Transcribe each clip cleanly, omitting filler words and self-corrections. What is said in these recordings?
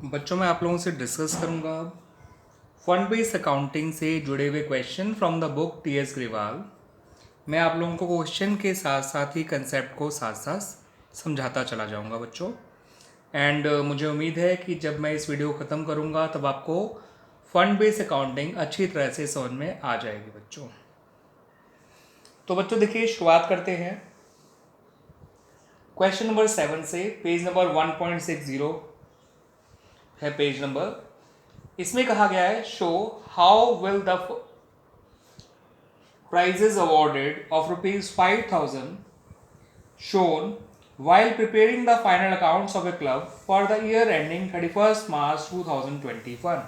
बच्चों मैं आप लोगों से डिस्कस करूंगा फंड बेस्ड अकाउंटिंग से जुड़े हुए question from the book T.S.. Grewal. मैं आप लोगों को क्वेश्चन के साथ साथ ही कंसेप्ट को साथ साथ समझाता चला जाऊंगा बच्चों। एंड मुझे उम्मीद है कि जब मैं इस वीडियो को ख़त्म करूंगा तब आपको फंड बेस्ड अकाउंटिंग अच्छी तरह से समझ में आ जाएगी बच्चों। तो बच्चों देखिए शुरुआत करते हैं क्वेश्चन नंबर 7 से। पेज नंबर 1.60 है पेज नंबर। इसमें कहा गया है show how will the prizes awarded of rupees 5,000 shown while preparing the final accounts of a club for the year ending 31st March 2021।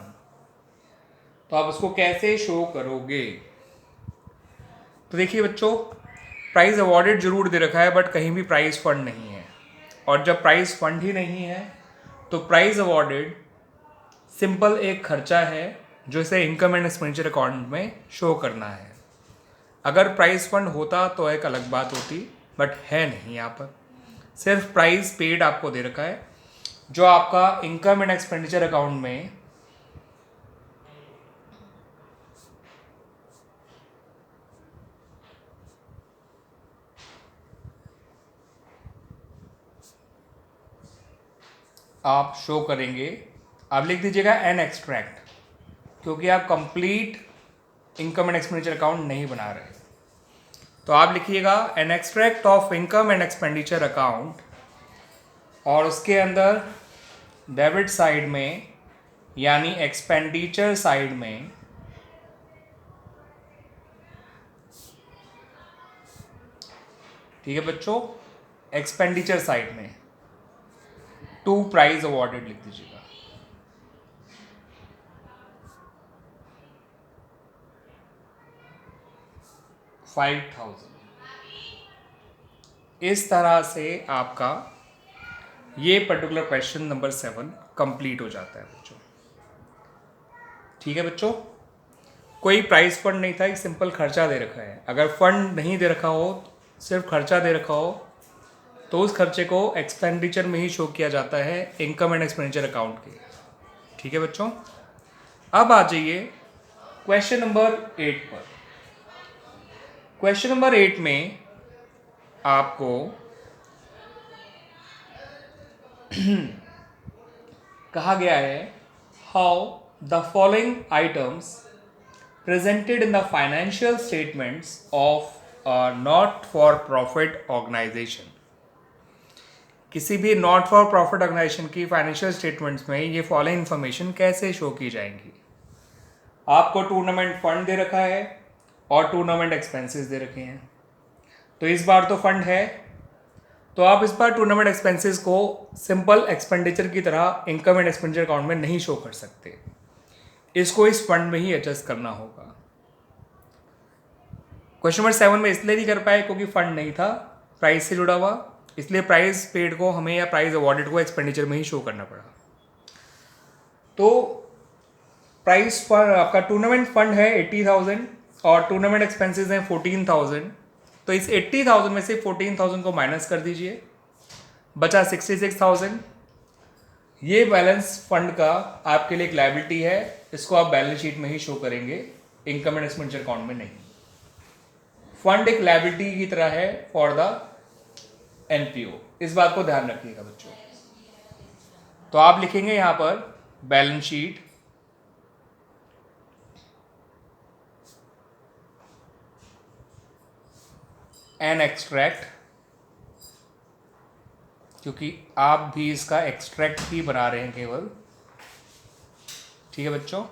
तो आप उसको कैसे शो करोगे? तो देखिए बच्चों, प्राइज अवॉर्डेड जरूर दे रखा है बट कहीं भी प्राइज फंड नहीं है। और जब प्राइज फंड ही नहीं है तो प्राइज अवॉर्डेड सिंपल एक खर्चा है जो इसे इनकम एंड एक्सपेंडिचर अकाउंट में शो करना है। अगर प्राइज फंड होता तो एक अलग बात होती, बट है नहीं। यहाँ पर सिर्फ प्राइज पेड आपको दे रखा है जो आपका इनकम एंड एक्सपेंडिचर अकाउंट में आप शो करेंगे। आप लिख दीजिएगा एन एक्सट्रैक्ट, क्योंकि आप complete income and expenditure account नहीं बना रहे। तो आप लिखिएगा N extract of income and expenditure account, और उसके अंदर डेबिट साइड में यानी एक्सपेंडिचर साइड में ठीक है बच्चों, एक्सपेंडिचर साइड में 2 प्राइज अवॉर्डेड लिख दीजिएगा। $5,000। इस तरह से आपका ये पर्टिकुलर क्वेश्चन नंबर 7 कंप्लीट हो जाता है बच्चों। ठीक है बच्चों, कोई प्राइस फंड नहीं था, एक सिंपल खर्चा दे रखा है। अगर फंड नहीं दे रखा हो, सिर्फ खर्चा दे रखा हो, तो उस खर्चे को एक्सपेंडिचर में ही शो किया जाता है इनकम एंड एक्सपेंडिचर अकाउंट के। ठीक है बच्चों, अब आ जाइए क्वेश्चन नंबर 8 पर। क्वेश्चन नंबर 8 में आपको कहा गया है how the following items presented in the financial statements of a not for profit organization। किसी भी नॉट फॉर प्रॉफिट ऑर्गेनाइजेशन की फाइनेंशियल स्टेटमेंट्स में ये फॉलोइंग इन्फॉर्मेशन कैसे शो की जाएंगी। आपको टूर्नामेंट फंड दे रखा है और टूर्नामेंट एक्सपेंसेस दे रखे हैं। तो इस बार तो फंड है, तो आप इस बार टूर्नामेंट एक्सपेंसेस को सिंपल एक्सपेंडिचर की तरह इनकम एंड एक्सपेंडिचर अकाउंट में नहीं शो कर सकते, इसको इस फंड में ही एडजस्ट करना होगा। क्वेश्चन नंबर 7 में इसलिए नहीं कर पाए क्योंकि फंड नहीं था प्राइज से जुड़ा हुआ, इसलिए प्राइज पेड को हमें या प्राइज अवॉर्डेड को एक्सपेंडिचर में ही शो करना पड़ा। तो प्राइस फंड आपका टूर्नामेंट फंड है 80,000 और टूर्नामेंट एक्सपेंसेस हैं 14,000। तो इस 80,000 में से 14,000 को माइनस कर दीजिए, बचा 66,000। ये बैलेंस फंड का आपके लिए एक लायबिलिटी है, इसको आप बैलेंस शीट में ही शो करेंगे, इनकम एंड एक्सपेंडिचर अकाउंट में नहीं। फंड एक लायबिलिटी की तरह है फॉर द एनपीओ, इस बात को ध्यान रखिएगा बच्चों। तो आप लिखेंगे यहां पर बैलेंस शीट एंड एक्सट्रैक्ट, क्योंकि आप भी इसका एक्सट्रैक्ट ही बना रहे हैं केवल। ठीक है बच्चों,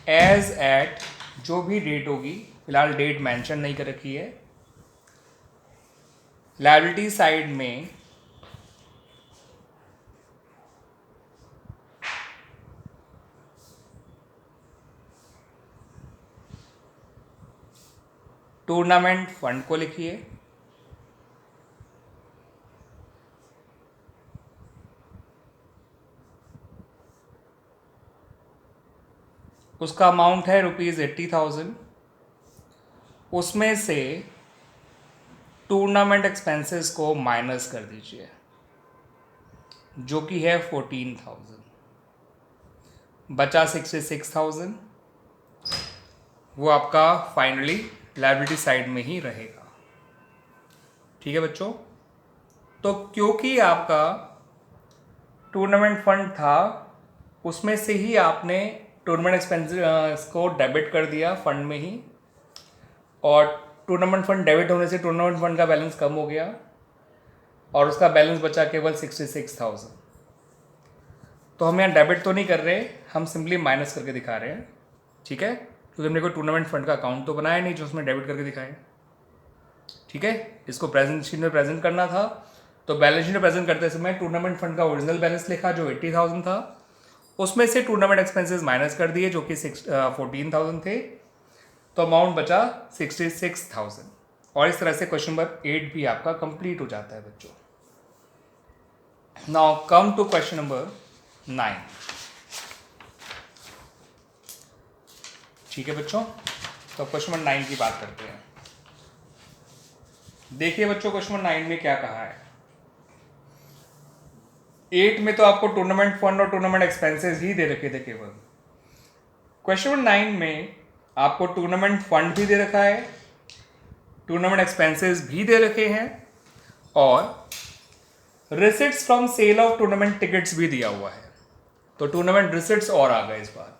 एज एट जो भी डेट होगी, फिलहाल डेट मेंशन नहीं कर रखी है। लायबिलिटी साइड में टूर्नामेंट फंड को लिखिए, उसका अमाउंट है ₹80,000। उसमें से टूर्नामेंट एक्सपेंसेस को माइनस कर दीजिए जो कि है 14,000। बचा 66,000, वो आपका फाइनली लायबिलिटी साइड में ही रहेगा। ठीक है बच्चों, तो क्योंकि आपका टूर्नामेंट फंड था उसमें से ही आपने टूर्नामेंट एक्सपेंसेस को डेबिट कर दिया फंड में ही, और टूर्नामेंट फंड डेबिट होने से टूर्नामेंट फंड का बैलेंस कम हो गया और उसका बैलेंस बचा केवल 66,000। तो हम यहाँ डेबिट तो नहीं कर रहे, हम सिंपली माइनस करके दिखा रहे हैं। ठीक है, क्योंकि हमने कोई टूर्नामेंट फंड का अकाउंट तो बनाया नहीं जो उसमें डेबिट करके दिखाएं। ठीक है, इसको प्रेजेंट शीट में प्रेजेंट करना था, तो बैलेंस शीट में प्रेजेंट करते समय टूर्नामेंट फंड का ओरिजिनल बैलेंस लिखा जो 80,000 था, उसमें से टूर्नामेंट एक्सपेंसेस माइनस कर दिए जो कि 14,000 थे, तो अमाउंट बचा 66,000। और इस तरह से क्वेश्चन नंबर 8 भी आपका कंप्लीट हो जाता है बच्चों। Now come to question number 9। ठीक है बच्चों, तो क्वेश्चन नंबर 9 की बात करते हैं। देखिए बच्चों, क्वेश्चन नंबर 9 में क्या कहा है। 8 में तो आपको टूर्नामेंट फंड और टूर्नामेंट एक्सपेंसेस ही दे रखे थे केवल। क्वेश्चन नंबर 9 में आपको टूर्नामेंट फंड भी दे रखा है, टूर्नामेंट एक्सपेंसेस भी दे रखे हैं, और receipts from sale of tournament tickets भी दिया हुआ है। तो टूर्नामेंट रिसिट्स और आ गए इस बार।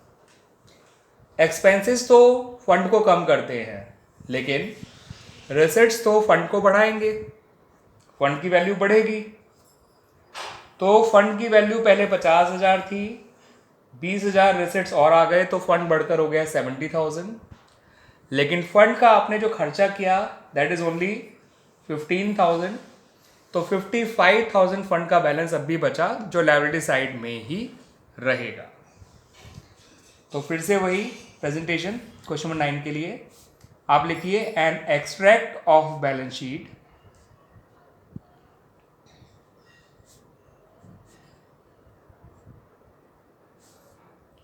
एक्सपेंसेस तो फंड को कम करते हैं, लेकिन रिसिट्स तो फंड को बढ़ाएंगे, फंड की वैल्यू बढ़ेगी। तो फंड की वैल्यू पहले 50,000 थी, 20,000 रिसिट्स और आ गए तो फंड बढ़कर हो गया 70,000। लेकिन फंड का आपने जो खर्चा किया दैट इज ओनली 15,000, तो 55,000 फंड का बैलेंस अब भी बचा जो लायबिलिटी साइड में ही रहेगा। तो फिर से वही प्रेजेंटेशन क्वेश्चन नंबर 9 के लिए आप लिखिए an extract of balance sheet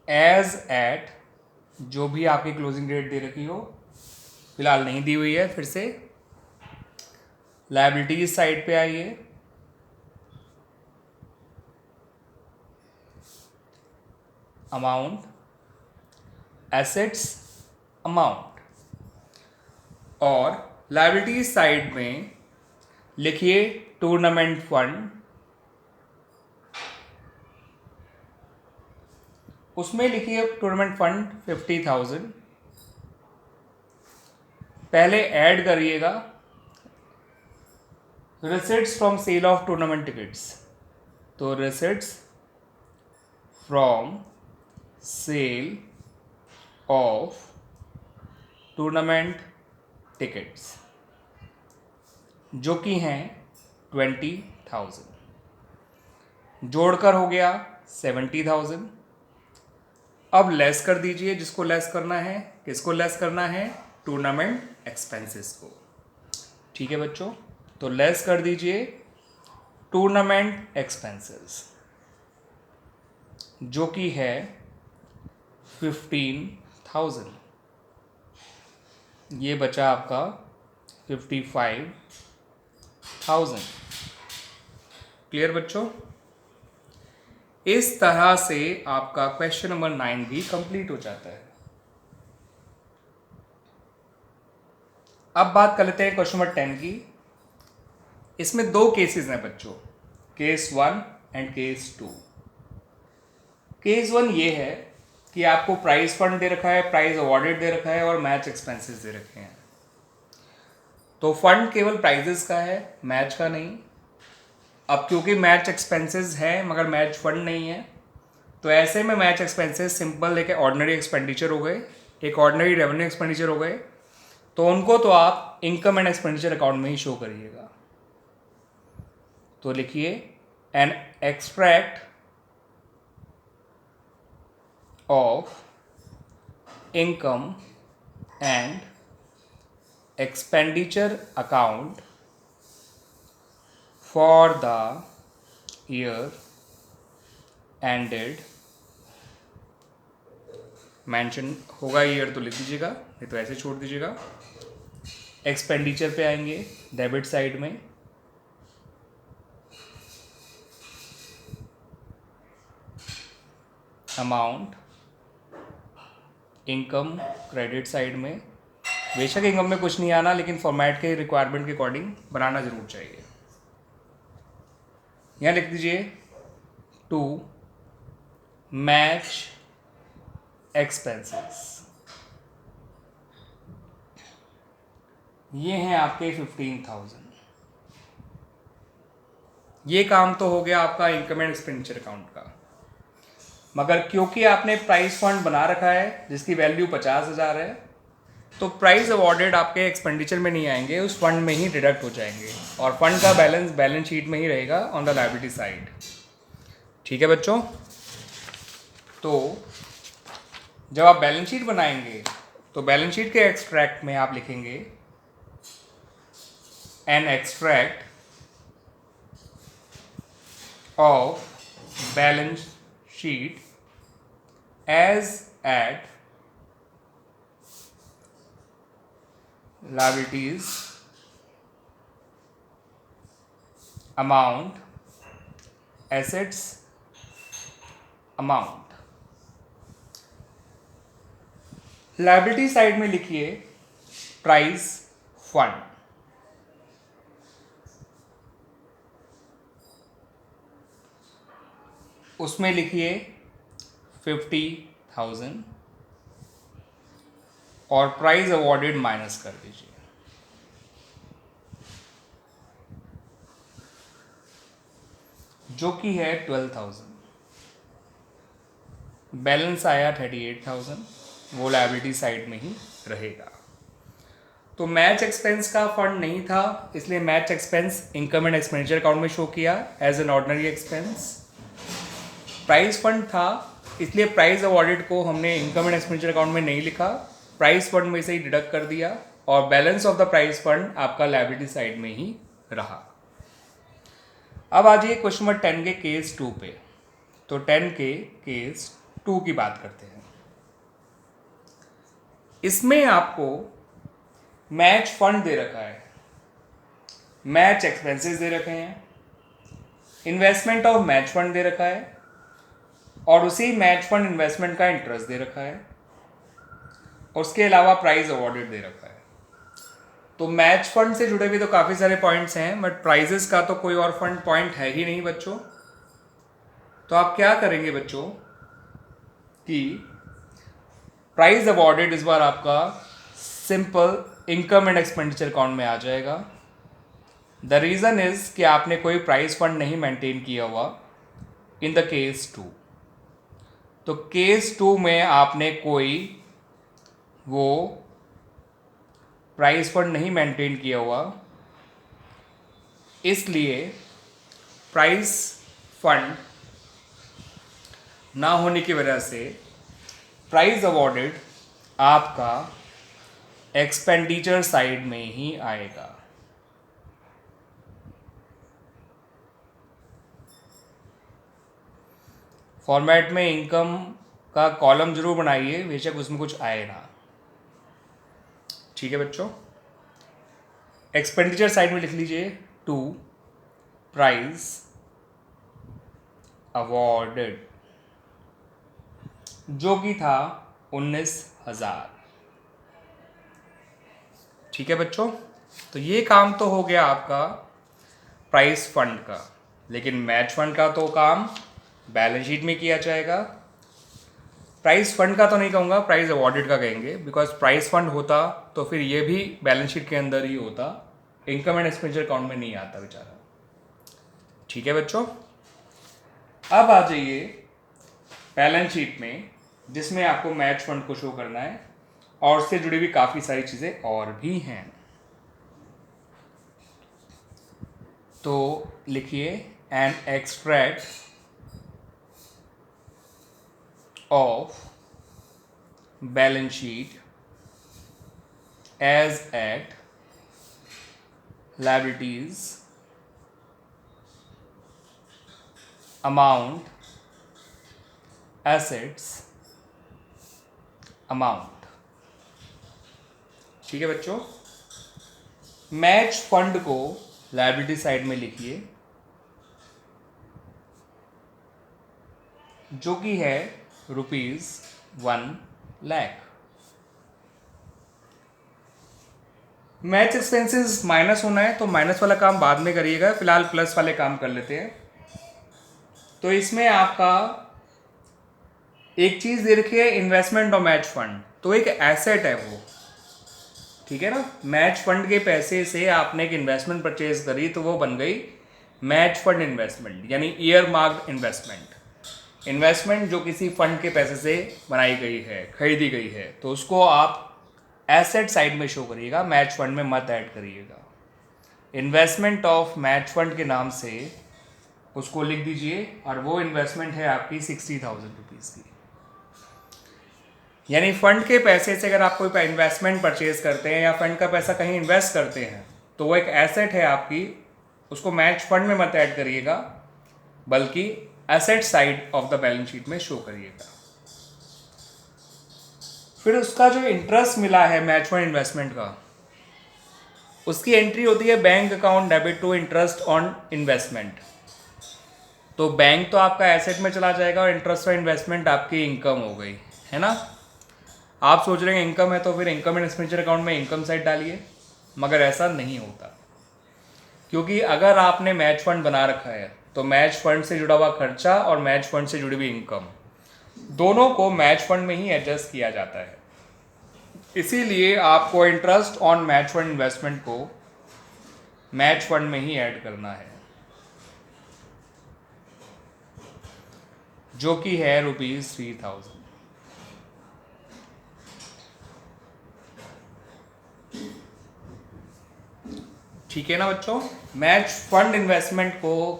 as at, जो भी आपकी क्लोजिंग डेट दे रखी हो, फिलहाल नहीं दी हुई है। फिर से लायबिलिटीज साइड पे आइए, अमाउंट, एसेट्स, अमाउंट, और लायबिलिटीज साइड में लिखिए टूर्नामेंट फंड, उसमें लिखिए टूर्नामेंट फंड 50,000। पहले ऐड करिएगा receipts from sale of tournament tickets, तो receipts from sale of tournament tickets जो कि हैं 20,000, जोड़कर हो गया 70,000। अब लेस कर दीजिए जिसको लेस करना है, किसको लेस करना है, टूर्नामेंट एक्सपेंसेस को। ठीक है बच्चों, तो लेस कर दीजिए टूर्नामेंट एक्सपेंसेस जो कि है 15,000, ये बचा आपका 55,000। क्लियर बच्चों, इस तरह से आपका क्वेश्चन नंबर 9 भी कंप्लीट हो जाता है। अब बात कर लेते हैं क्वेश्चन नंबर 10 की। इसमें दो केसेस हैं बच्चों, केस 1 एंड केस 2। केस 1 ये है कि आपको प्राइज फंड दे रखा है, प्राइज अवॉर्डेड दे रखा है और मैच एक्सपेंसेस दे रखे हैं। तो फंड केवल प्राइजेस का है, मैच का नहीं। अब क्योंकि मैच एक्सपेंसेस है मगर मैच फंड नहीं है, तो ऐसे में मैच एक्सपेंसेस सिंपल एक ऑर्डिनरी एक्सपेंडिचर हो गए, एक ऑर्डिनरी रेवेन्यू एक्सपेंडिचर हो गए, तो उनको तो आप इनकम एंड एक्सपेंडिचर अकाउंट में ही शो करिएगा। तो लिखिए an extract of income and expenditure account for the year ended, mention होगा ईयर तो लिख दीजिएगा, नहीं तो ऐसे छोड़ दीजिएगा। एक्सपेंडिचर पे आएंगे डेबिट साइड में, अमाउंट इनकम क्रेडिट साइड में, बेशक इनकम में कुछ नहीं आना, लेकिन फॉर्मेट के रिक्वायरमेंट के अकॉर्डिंग बनाना ज़रूर चाहिए। यहाँ लिख दीजिए टू मैच एक्सपेंसेस। ये हैं आपके 15,000। ये काम तो हो गया आपका इनकम एंड एक्सपेंडिचर अकाउंट का। मगर क्योंकि आपने प्राइस फंड बना रखा है जिसकी वैल्यू 50,000 है, तो प्राइस अवॉर्डेड आपके एक्सपेंडिचर में नहीं आएंगे, उस फंड में ही डिडक्ट हो जाएंगे और फंड का बैलेंस शीट में ही रहेगा ऑन द लायबिलिटी साइड। ठीक है बच्चों? तो जब आप बैलेंस शीट बनाएंगे तो बैलेंस शीट के एक्सट्रैक्ट में आप लिखेंगे an extract of balance sheet as at liabilities amount assets amount। Liability side में लिखिए प्राइस फंड, उसमें लिखिए 50,000 और प्राइस अवॉर्डेड माइनस कर दीजिए। जो कि है 12,000। बैलेंस आया 38,000, वो लायबिलिटी साइड में ही रहेगा। तो मैच एक्सपेंस का फंड नहीं था, इसलिए match expense income and expenditure account में शो किया as an ordinary expense. Prize fund था, इसलिए प्राइस अवॉर्डेड को हमने इनकम एंड एक्सपेंडिचर अकाउंट में नहीं लिखा, प्राइस फंड में से ही डिडक्ट कर दिया और balance of the price fund आपका लायबिलिटी साइड में ही रहा। अब आ जाइए क्वेश्चन नंबर 10 के केस 2 पे। तो 10 के केस 2 की बात करते हैं। इसमें आपको मैच फंड दे रखा है, मैच एक्सपेंसेस दे रखे हैं, इन्वेस्टमेंट ऑफ मैच फंड दे रखा है और उसी मैच फंड इन्वेस्टमेंट का इंटरेस्ट दे रखा है, उसके अलावा प्राइज अवॉर्डेड दे रखा है। तो मैच फंड से जुड़े हुए तो काफ़ी सारे पॉइंट्स हैं, बट प्राइजेस का तो कोई और फंड पॉइंट है ही नहीं बच्चों। तो आप क्या करेंगे बच्चों कि प्राइज अवॉर्डेड इस बार आपका simple income and expenditure account में आ जाएगा। द रीज़न इज कि आपने कोई प्राइस फंड नहीं मेंटेन किया हुआ इन द केस 2। तो केस 2 में आपने कोई वो प्राइस फंड नहीं मेंटेन किया हुआ, इसलिए प्राइस फंड ना होने की वजह से प्राइस अवॉर्डेड आपका एक्सपेंडिचर साइड में ही आएगा। फॉर्मेट में इनकम का कॉलम जरूर बनाइए, बेशक उसमें कुछ आए ना। ठीक है बच्चों? एक्सपेंडिचर साइड में लिख लीजिए टू प्राइस अवॉर्डेड, जो कि था 19,000। ठीक है बच्चों? तो ये काम तो हो गया आपका प्राइस फंड का, लेकिन मैच फंड का तो काम बैलेंस शीट में किया जाएगा। प्राइस फंड का तो नहीं कहूँगा, प्राइस अवॉर्डेड का कहेंगे, बिकॉज प्राइस फंड होता तो फिर ये भी बैलेंस शीट के अंदर ही होता, इनकम एंड एक्सपेंडिचर अकाउंट में नहीं आता बेचारा। ठीक है बच्चों? अब आ जाइए बैलेंस शीट में, जिसमें आपको मैच फंड को शो करना है और उससे जुड़ी हुई काफ़ी सारी चीज़ें और भी हैं। तो लिखिए an extract of balance sheet as at liabilities amount assets amount। ठीक है बच्चों? मैच फंड को लायबिलिटी साइड में लिखिए, जो कि है ₹1 लाख। मैच एक्सपेंसेस माइनस होना है तो माइनस वाला काम बाद में करिएगा, फिलहाल प्लस वाले काम कर लेते हैं। तो इसमें आपका एक चीज़ दे रखी है इन्वेस्टमेंट और मैच फंड, तो एक एसेट है वो, ठीक है ना। मैच फंड के पैसे से आपने एक इन्वेस्टमेंट परचेज करी तो वो बन गई मैच फंड इन्वेस्टमेंट, यानी ईयर मार्क्ड इन्वेस्टमेंट। इन्वेस्टमेंट जो किसी फंड के पैसे से बनाई गई है, खरीदी गई है, तो उसको आप एसेट साइड में शो करिएगा, मैच फंड में मत ऐड करिएगा। इन्वेस्टमेंट ऑफ मैच फंड के नाम से उसको लिख दीजिए, और वो इन्वेस्टमेंट है आपकी 60,000 रुपीज़ की। यानी फंड के पैसे से अगर आप कोई इन्वेस्टमेंट परचेज करते हैं या फंड का पैसा कहीं इन्वेस्ट करते हैं तो वो एक एसेट है आपकी, उसको मैच फंड में मत ऐड करिएगा, बल्कि asset side of the balance sheet में शो करिएगा। फिर उसका जो इंटरेस्ट मिला है मैच फंड इन्वेस्टमेंट का, उसकी एंट्री होती है bank account debit to interest on investment. तो बैंक तो आपका एसेट में चला जाएगा और इंटरेस्ट ऑन इन्वेस्टमेंट आपकी इनकम हो गई, है ना। आप सोच रहे हैं इनकम है तो फिर इनकम एंड एक्सपेंडिचर अकाउंट में इनकम साइड डालिए, मगर ऐसा नहीं होता, क्योंकि अगर आपने मैच फंड बना रखा है तो मैच फंड से जुड़ा हुआ खर्चा और मैच फंड से जुड़ी हुई इनकम दोनों को मैच फंड में ही एडजस्ट किया जाता है। इसीलिए आपको interest on match fund investment को मैच फंड में ही ऐड करना है, जो कि है ₹3,000। ठीक है ना बच्चों। मैच फंड इन्वेस्टमेंट को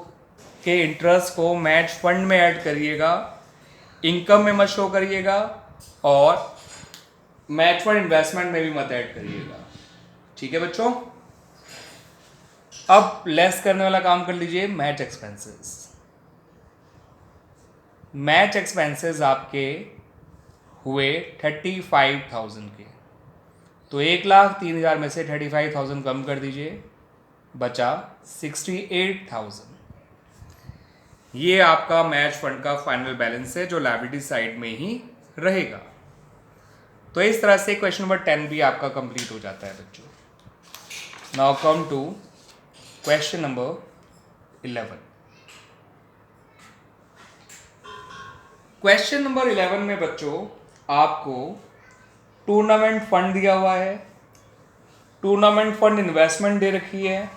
के इंटरेस्ट को मैच फंड में ऐड करिएगा, इनकम में मत शो करिएगा, और मैच फंड इन्वेस्टमेंट में भी मत ऐड करिएगा। ठीक है बच्चों। अब लेस करने वाला काम कर लीजिए, मैच एक्सपेंसेस। मैच एक्सपेंसेस आपके हुए 35,000 के, तो 1,03,000 में से 35,000 कम कर दीजिए, बचा 68,000। ये आपका मैच फंड का फाइनल बैलेंस है जो लायबिलिटी साइड में ही रहेगा। तो इस तरह से क्वेश्चन नंबर 10 भी आपका कंप्लीट हो जाता है बच्चों। Now come to question number 11। Question number 11 में बच्चों आपको टूर्नामेंट फंड दिया हुआ है, टूर्नामेंट फंड इन्वेस्टमेंट दे रखी है,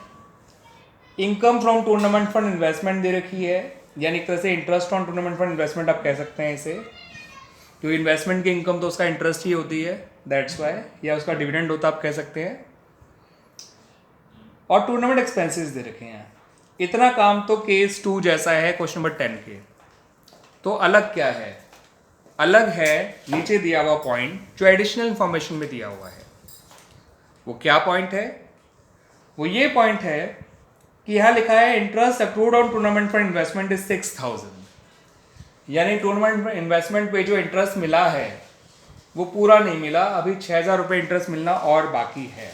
income from tournament fund investment दे रखी है, यानी एक तरह से interest on tournament fund investment आप कह सकते हैं इसे, क्योंकि इन्वेस्टमेंट की इनकम तो उसका इंटरेस्ट ही होती है, दैट्स वाई, या उसका डिविडेंड होता आप कह सकते हैं। और टूर्नामेंट एक्सपेंसेस दे रखे हैं। इतना काम तो केस 2 जैसा है क्वेश्चन नंबर 10 के। तो अलग क्या है? अलग है नीचे दिया हुआ पॉइंट जो एडिशनल इंफॉर्मेशन में दिया हुआ है। वो क्या पॉइंट है? वो ये पॉइंट है कि यहां लिखा है interest accrued on tournament for investment is 6,000, यानी टूर्नामेंट इन्वेस्टमेंट पे जो इंटरेस्ट मिला है वो पूरा नहीं मिला, अभी 6,000 रुपये इंटरेस्ट मिलना और बाकी है।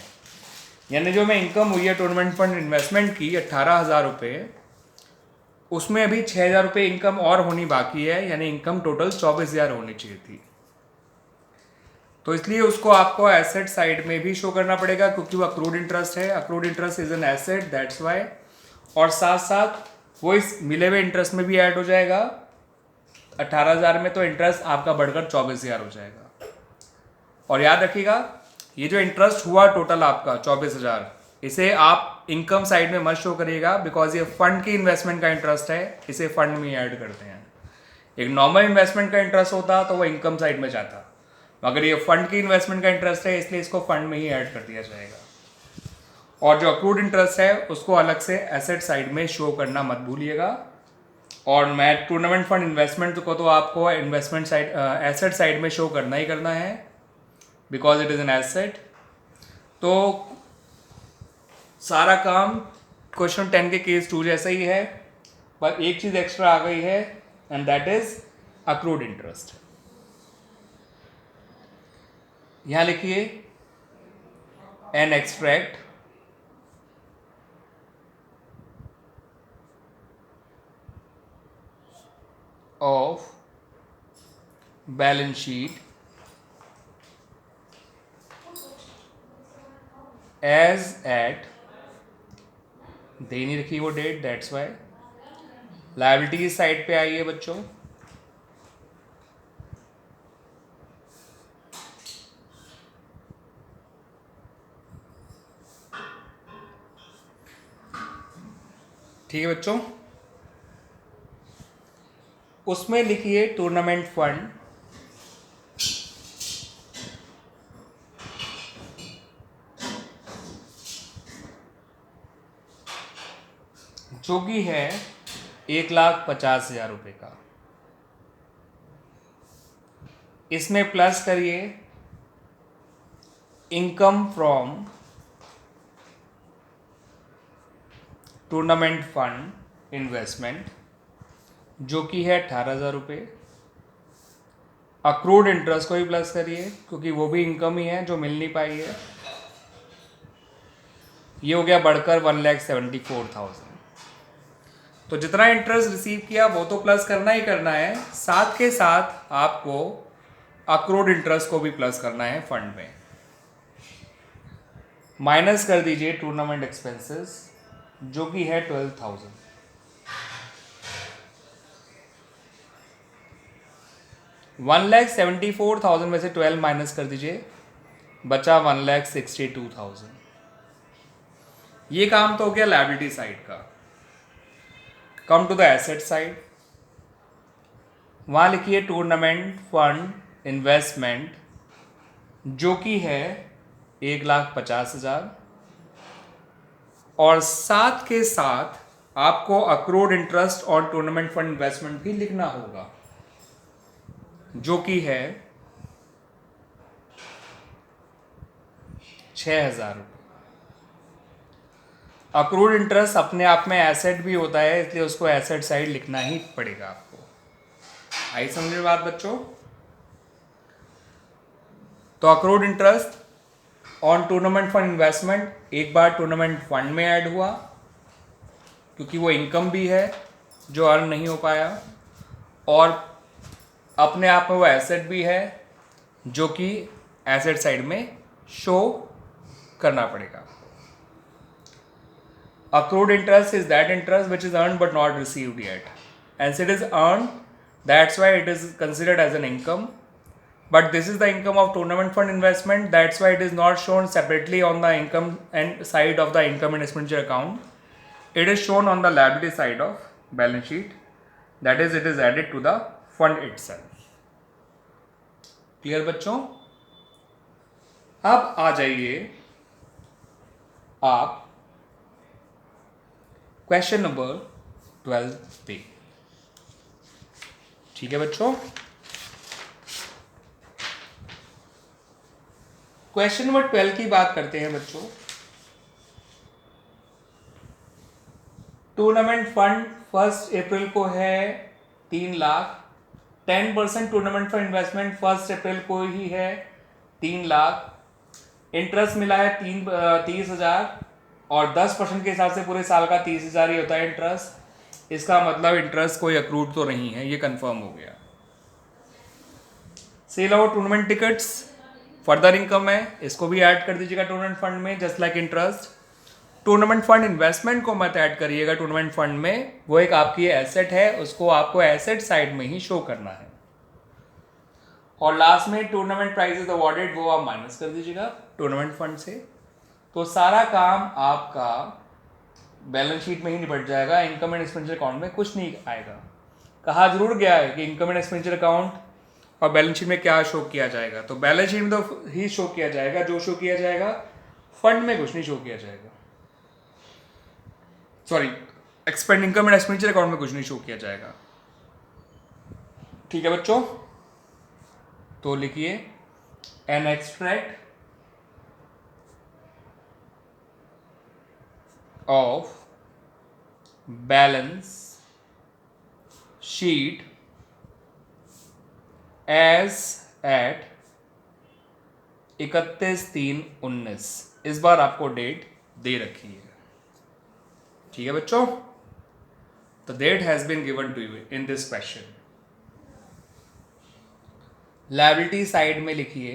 यानी जो मैं इनकम हुई है टूर्नामेंट फंड इन्वेस्टमेंट की 18,000 रुपये, उसमें अभी 6,000 रुपये इनकम और होनी बाकी है, यानी इनकम टोटल 24,000 होनी चाहिए थी। तो इसलिए उसको आपको एसेट साइड में भी शो करना पड़ेगा, क्योंकि वो अक्रूड इंटरेस्ट है। Accrued interest is an asset, that's why. और साथ साथ वो इस मिले हुए इंटरेस्ट में भी ऐड हो जाएगा। 18,000 में तो इंटरेस्ट आपका बढ़कर 24,000 हो जाएगा। और याद रखिएगा, ये जो इंटरेस्ट हुआ टोटल आपका 24,000, इसे आप इनकम साइड में मत शो करिएगा, बिकॉज ये फंड की इन्वेस्टमेंट का इंटरेस्ट है, इसे फंड में ऐड करते हैं। एक नॉर्मल इन्वेस्टमेंट का इंटरेस्ट होता तो वो इनकम साइड में जाता, मगर ये फंड की इन्वेस्टमेंट का इंटरेस्ट है, इसलिए इसको फंड में ही ऐड कर दिया जाएगा। और जो अक्रूड इंटरेस्ट है उसको अलग से एसेट साइड में शो करना मत भूलिएगा। और मैं टूर्नामेंट फंड इन्वेस्टमेंट को तो आपको इन्वेस्टमेंट साइड एसेट साइड में शो करना ही करना है, because it is an asset. तो सारा काम क्वेश्चन 10 के केस 2 जैसा ही है, पर एक चीज़ एक्स्ट्रा आ गई है, and that is accrued interest. यहां लिखिए an extract of balance sheet as at, दे नहीं रखी वो date, that's why. Liability side पे आइए बच्चों, ठीक है बच्चों। उसमें लिखिए टूर्नामेंट फंड, जो कि है 1,50,000 रुपये का। इसमें प्लस करिए income from tournament fund investment, जो कि है 18,000 रुपये। अक्रूड इंटरेस्ट को भी प्लस करिए क्योंकि वो भी इनकम ही है जो मिल नहीं पाई है। ये हो गया बढ़कर 1,74,000। तो जितना इंटरेस्ट रिसीव किया वो तो प्लस करना ही करना है, साथ के साथ आपको अक्रूड इंटरेस्ट को भी प्लस करना है फंड में। माइनस कर दीजिए टूर्नामेंट एक्सपेंसेस, जो कि है 12,000। 1,74,000 में से 12 माइनस कर दीजिए, बचा 1,62,000। ये काम तो हो गया लायबिलिटी साइड का। Come to the asset side, वहां लिखिए टूर्नामेंट फंड इन्वेस्टमेंट, जो कि है 1,50,000, और साथ के साथ आपको अक्रूड इंटरेस्ट और टूर्नामेंट फंड इन्वेस्टमेंट भी लिखना होगा, जो कि है 6,000 रुपये। अक्रूड इंटरेस्ट अपने आप में एसेट भी होता है, इसलिए उसको एसेट साइड लिखना ही पड़ेगा आपको। आई समझ में बात बच्चों? तो accrued interest on tournament fund investment एक बार टूर्नामेंट फंड में ऐड हुआ क्योंकि वो इनकम भी है जो अर्न नहीं हो पाया, और अपने आप में वो एसेट भी है जो कि एसेट साइड में शो करना पड़ेगा। Accrued interest is that interest which is earned but not received yet. And it is earned, that's why it is considered as an income. But this is the income of tournament fund investment, that's why it is not shown separately on the income and side of the income and expenditure account. It is shown on the liability side of balance sheet. That is, it is added to the fund itself. Clear बच्चों? अब आ जाइए आप question number 12 पे। ठीक है बच्चों, question number 12 की बात करते हैं बच्चों। टूर्नामेंट फंड 1 अप्रैल को है 3 लाख, 10% टूर्नामेंट फंड इन्वेस्टमेंट 1 अप्रैल को ही है 3 लाख, इंटरेस्ट मिला है 30,000, और 10% के हिसाब से पूरे साल का 30,000 ही होता है इंटरेस्ट। इसका मतलब इंटरेस्ट कोई अक्रूड तो नहीं है, ये कंफर्म हो गया। Sale of tournament tickets further income है, इसको भी ऐड कर दीजिएगा टूर्नामेंट फंड में, just like interest. Tournament fund investment को मत ऐड करिएगा टूर्नामेंट फंड में, वो एक आपकी एसेट है, उसको आपको एसेट साइड में ही शो करना है। और लास्ट में टूर्नामेंट प्राइजेस अवॉर्डेड, वो आप माइनस कर दीजिएगा टूर्नामेंट फंड से। तो सारा काम आपका बैलेंस शीट में ही निपट जाएगा, इनकम एंड एक्सपेंडिचर अकाउंट में कुछ नहीं आएगा। कहा जरूर गया है कि इनकम एंड एक्सपेंडिचर अकाउंट और बैलेंस शीट में क्या शो किया जाएगा, तो बैलेंस शीट में तो ही शो किया जाएगा जो शो किया जाएगा, फंड में कुछ नहीं शो किया जाएगा। Sorry, income and expenditure account में कुछ नहीं शो किया जाएगा। ठीक है बच्चों, तो लिखिए an extract of balance sheet as at 31/3/19। इस बार आपको डेट दे रखी है। ठीक है बच्चों, the date has been given to you in this question। Liability side में लिखिए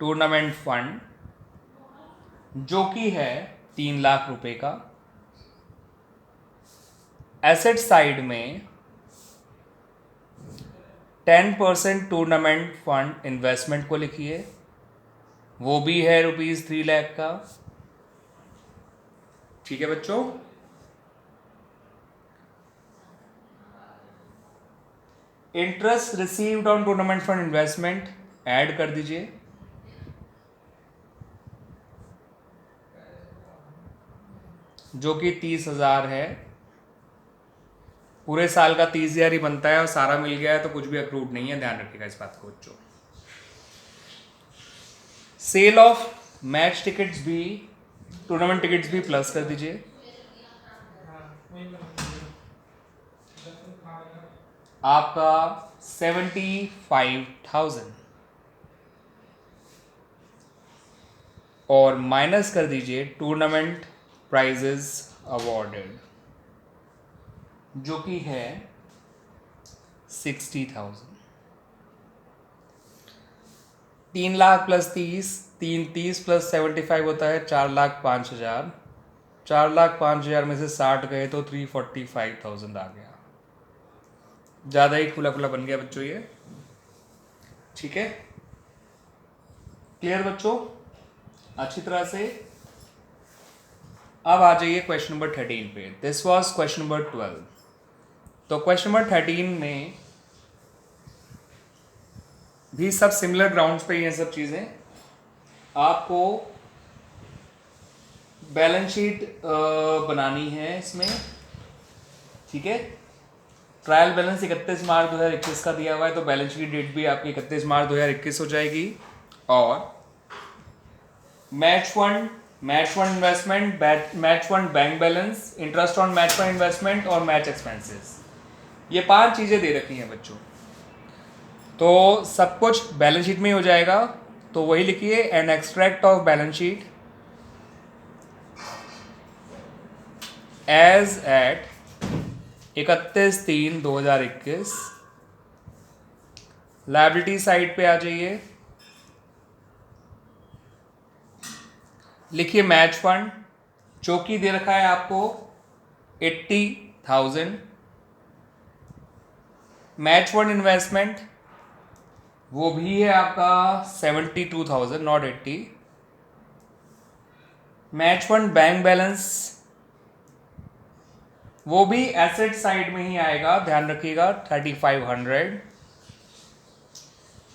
टूर्नामेंट फंड जो कि है 3 लाख रुपए का। एसेट साइड में 10% टूर्नामेंट फंड इन्वेस्टमेंट को लिखिए, वो भी है ₹3 लाख का। ठीक है बच्चों। Interest received on tournament fund investment add कर दीजिए, जो कि 30,000 है। पूरे साल का 30,000 ही बनता है और सारा मिल गया है तो कुछ भी अक्रूड नहीं है, ध्यान रखिएगा इस बात को बच्चों। सेल ऑफ मैच टिकट्स भी, टूर्नामेंट टिकट्स भी प्लस कर दीजिए। आपका 75,000 और माइनस कर दीजिए टूर्नामेंट प्राइजेस अवॉर्डेड, जो कि है 60,000। 3 लाख प्लस 30, 30 प्लस 75 होता है 4,05,000। 4,05,000 में से 60 गए तो 345,000 आ गया। ज़्यादा ही खुला खुला बन गया बच्चों ये। ठीक है, क्लियर बच्चों अच्छी तरह से। अब आ जाइए क्वेश्चन नंबर 13 पे। This was question number 12। तो क्वेश्चन नंबर 13 में भी सब सिमिलर ग्राउंड्स पे ये सब चीज़ें। आपको बैलेंस शीट बनानी है इसमें। ठीक है, ट्रायल बैलेंस 31 मार्च 2021 का दिया हुआ है, तो बैलेंस शीट डेट भी आपकी 31 मार्च 2021 हो जाएगी। और match fund investment, match fund bank balance, interest on match fund investment और मैच एक्सपेंसेस, ये 5 चीज़ें दे रखी हैं बच्चों। तो सब कुछ बैलेंस शीट में ही हो जाएगा, तो वही लिखिए, an extract of balance sheet as at 31/3/2021। Liability side पे आ जाइए, लिखिए मैच फंड जो कि दे रखा है आपको 80,000। मैच फंड इन्वेस्टमेंट वो भी है आपका 72,000 not 80। Match fund bank balance वो भी एसेट साइड में ही आएगा, ध्यान रखिएगा 3,500।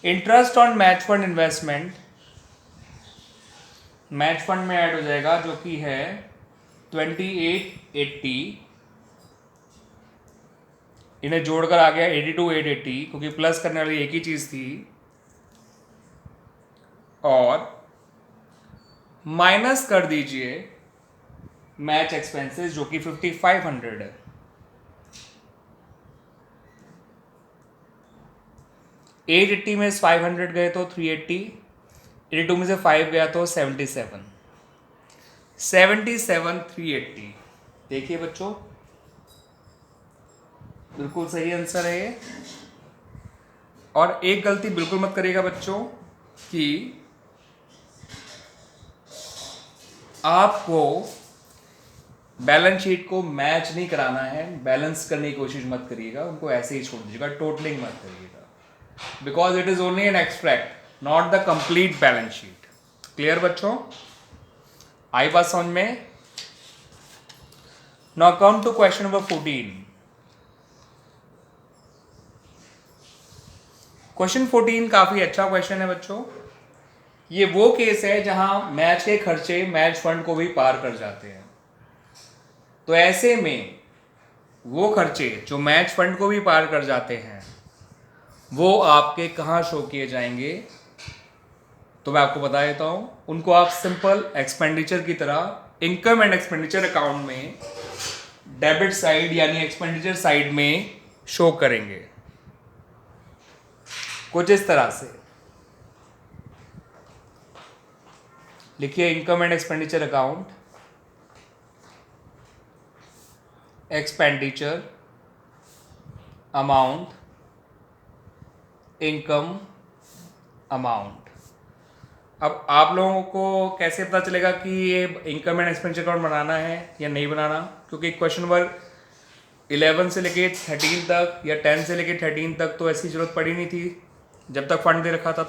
Interest on match fund investment match fund में ऐड हो जाएगा, जो कि है 2880। इन्हें जोड़कर आ गया 82,880, क्योंकि प्लस करने वाली एक ही चीज थी। और माइनस कर दीजिए मैच एक्सपेंसेस जो कि 5,500 है। एट 80 में 500 गए तो 380, 82 में से 5 गया तो 77, 380। देखिए बच्चों बिल्कुल सही आंसर है ये। और एक गलती बिल्कुल मत करिएगा बच्चों कि आपको बैलेंस शीट को मैच नहीं कराना है, बैलेंस करने की कोशिश मत करिएगा, उनको ऐसे ही छोड़ दीजिएगा, टोटलिंग मत करिएगा, because it is only an extract not the complete balance sheet. Clear बच्चों, आई बात समझ में। Now come to question number 14। Question 14 काफी अच्छा क्वेश्चन है बच्चों। ये वो केस है जहां मैच के खर्चे मैच फंड को भी पार कर जाते हैं। तो ऐसे में वो खर्चे जो मैच फंड को भी पार कर जाते हैं वो आपके कहां शो किए जाएंगे, तो मैं आपको बता देता हूं। उनको आप सिंपल एक्सपेंडिचर की तरह इनकम एंड एक्सपेंडिचर अकाउंट में डेबिट साइड यानी एक्सपेंडिचर साइड में शो करेंगे कुछ इस तरह से। लिखिए income and expenditure account, expenditure amount, income amount. अब आप लोगों को कैसे पता चलेगा कि ये इनकम एंड एक्सपेंडिचर अकाउंट बनाना है या नहीं बनाना, क्योंकि क्वेश्चन नंबर 11 से लेके 13 तक या 10 से लेके 13 तक तो ऐसी ज़रूरत पड़ी नहीं थी जब तक फंड दे रखा था।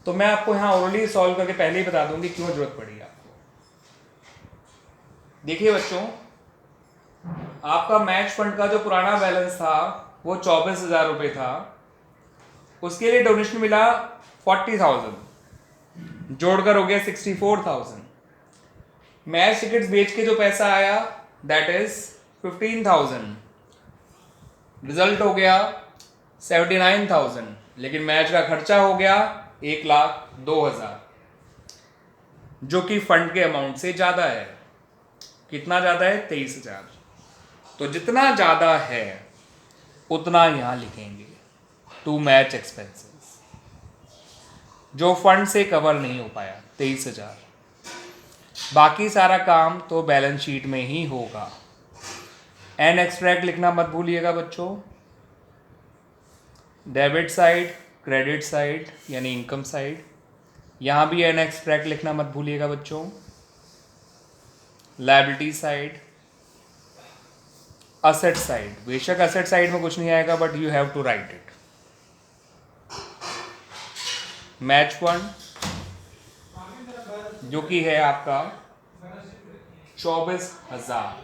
तो मैं आपको यहाँ ऑलरेडी सॉल्व करके पहले ही बता दूंगी क्यों जरूरत पड़ी आपको। देखिए बच्चों, आपका मैच फंड का जो पुराना बैलेंस था वो 24,000 रुपये था, उसके लिए डोनेशन मिला 40,000, जोड़कर हो गया 64,000। मैच टिकट्स बेच के जो पैसा आया दैट इज 15,000, रिजल्ट हो गया 79,000, लेकिन मैच का खर्चा हो गया 1,02,000, जो कि फंड के अमाउंट से ज्यादा है। कितना ज्यादा है? 23,000। तो जितना ज्यादा है उतना यहां लिखेंगे टू मैच एक्सपेंसेस, जो फंड से कवर नहीं हो पाया 23,000। बाकी सारा काम तो बैलेंस शीट में ही होगा। एन एक्सट्रैक्ट लिखना मत भूलिएगा बच्चों। डेबिट साइड, क्रेडिट साइड यानी इनकम साइड, यहां भी एन एक्सट्रैक्ट लिखना मत भूलिएगा बच्चों। लायबिलिटी साइड, असेट साइड, बेशक असेट साइड में कुछ नहीं आएगा but you have to write it. Match fund जो कि है आपका 24,000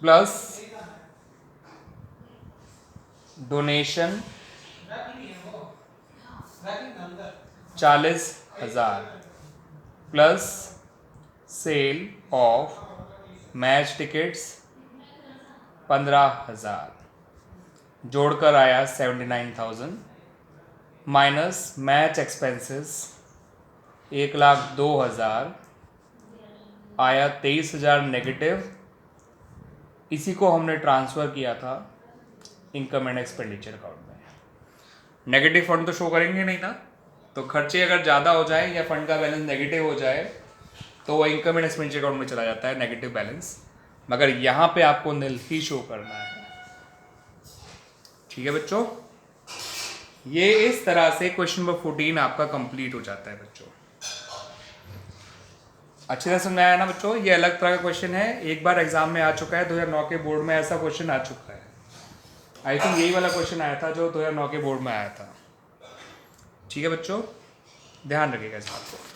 plus donation 40,000 plus sale of match tickets 15,000, जोड़कर आया 79,000, माइनस मैच एक्सपेंसेस 1,02,000, आया 23,000 नेगेटिव। इसी को हमने ट्रांसफ़र किया था इनकम एंड एक्सपेंडिचर अकाउंट में। नेगेटिव फंड तो शो करेंगे नहीं ना, तो खर्चे अगर ज़्यादा हो जाए या फंड का बैलेंस नेगेटिव हो जाए तो वो इनकम एंड एक्सपेंडिचर अकाउंट में चला जाता है नेगेटिव बैलेंस, मगर यहाँ पे आपको नील ही शो करना है। ठीक है बच्चों, ये इस तरह से क्वेश्चन नंबर 14 आपका कंप्लीट हो जाता है बच्चों। अच्छी तरह समझ आया ना बच्चों? ये अलग तरह का क्वेश्चन है, एक बार एग्जाम में आ चुका है, 2009 के बोर्ड में ऐसा क्वेश्चन आ चुका है। आई थिंक यही वाला क्वेश्चन आया था जो 2009 के बोर्ड में आया था। ठीक है बच्चों, ध्यान रखिएगा इस बात को।